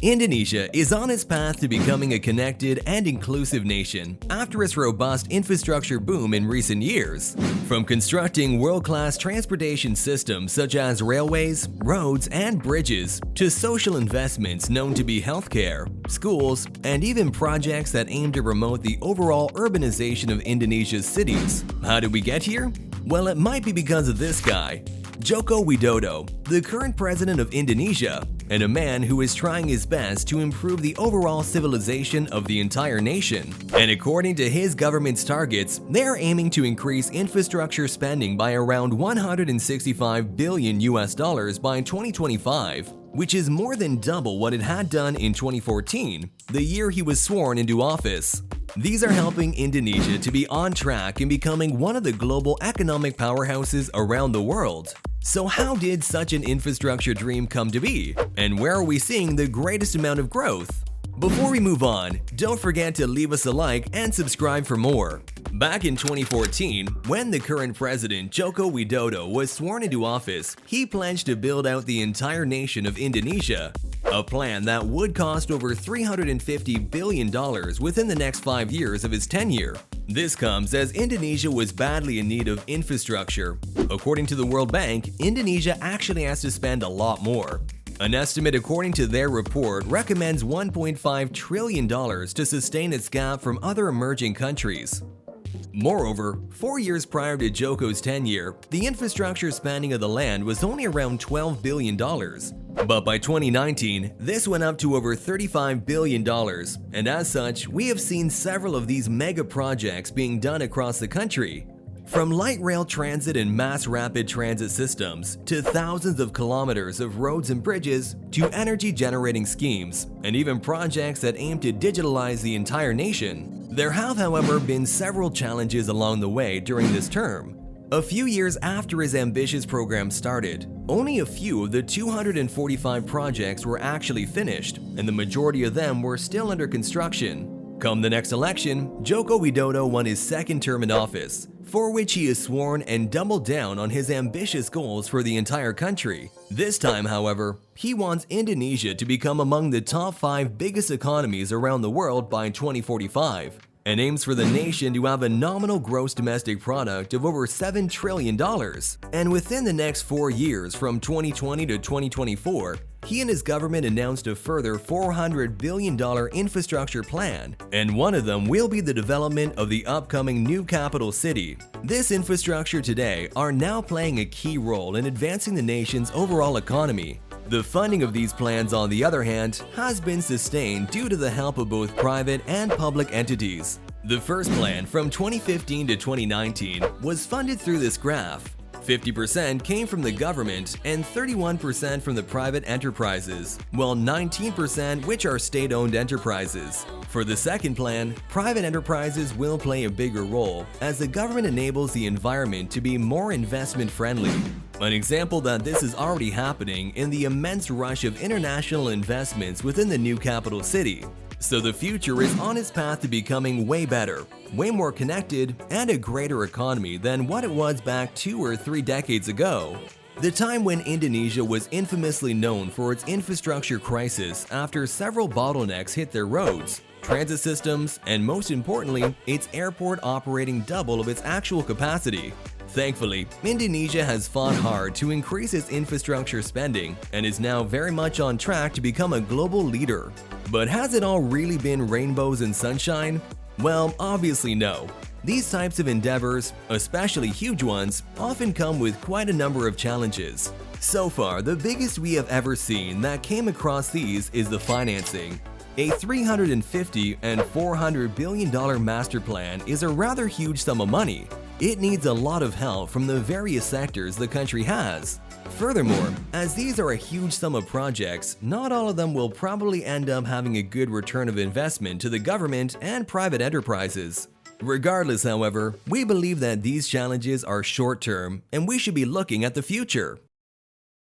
Indonesia is on its path to becoming a connected and inclusive nation after its robust infrastructure boom in recent years. From constructing world-class transportation systems such as railways, roads, and bridges, to social investments known to be healthcare, schools, and even projects that aim to promote the overall urbanization of Indonesia's cities. How did we get here? Well, it might be because of this guy, Joko Widodo, the current president of Indonesia, and a man who is trying his best to improve the overall civilization of the entire nation. And according to his government's targets, they are aiming to increase infrastructure spending by around $165 billion by 2025, which is more than double what it had done in 2014, the year he was sworn into office. These are helping Indonesia to be on track in becoming one of the global economic powerhouses around the world. So how did such an infrastructure dream come to be? And where are we seeing the greatest amount of growth? Before we move on, don't forget to leave us a like and subscribe for more. Back in 2014, when the current president Joko Widodo was sworn into office, he pledged to build out the entire nation of Indonesia, a plan that would cost over $350 billion within the next 5 years of his tenure. This comes as Indonesia was badly in need of infrastructure. According to the World Bank, Indonesia actually has to spend a lot more. An estimate according to their report recommends $1.5 trillion to sustain its gap from other emerging countries. Moreover, 4 years prior to Joko's tenure, the infrastructure spending of the land was only around $12 billion. But by 2019, this went up to over $35 billion, and as such, we have seen several of these mega projects being done across the country. From light rail transit and mass rapid transit systems, to thousands of kilometers of roads and bridges, to energy-generating schemes, and even projects that aim to digitalize the entire nation. There have, however, been several challenges along the way during this term. A few years after his ambitious program started, only a few of the 245 projects were actually finished, and the majority of them were still under construction. Come the next election, Joko Widodo won his second term in office, for which he is sworn and doubled down on his ambitious goals for the entire country. This time, however, he wants Indonesia to become among the top 5 biggest economies around the world by 2045, and aims for the nation to have a nominal gross domestic product of over $7 trillion. And within the next 4 years, from 2020 to 2024, he and his government announced a further $400 billion infrastructure plan, and one of them will be the development of the upcoming new capital city. This infrastructure today are now playing a key role in advancing the nation's overall economy. The funding of these plans, on the other hand, has been sustained due to the help of both private and public entities. The first plan, from 2015 to 2019, was funded through this graph. 50% came from the government and 31% from the private enterprises, while 19% which are state-owned enterprises. For the second plan, private enterprises will play a bigger role as the government enables the environment to be more investment-friendly. An example that this is already happening in the immense rush of international investments within the new capital city. So the future is on its path to becoming way better, way more connected, and a greater economy than what it was back 2 or 3 decades ago. The time when Indonesia was infamously known for its infrastructure crisis after several bottlenecks hit their roads, transit systems, and most importantly, its airport operating double of its actual capacity. Thankfully, Indonesia has fought hard to increase its infrastructure spending and is now very much on track to become a global leader. But has it all really been rainbows and sunshine? Well, obviously no. These types of endeavors, especially huge ones, often come with quite a number of challenges. So far, the biggest we have ever seen that came across these is the financing. A $350 and $400 billion master plan is a rather huge sum of money. It needs a lot of help from the various sectors the country has. Furthermore, as these are a huge sum of projects, not all of them will probably end up having a good return of investment to the government and private enterprises. Regardless, however, we believe that these challenges are short-term and we should be looking at the future.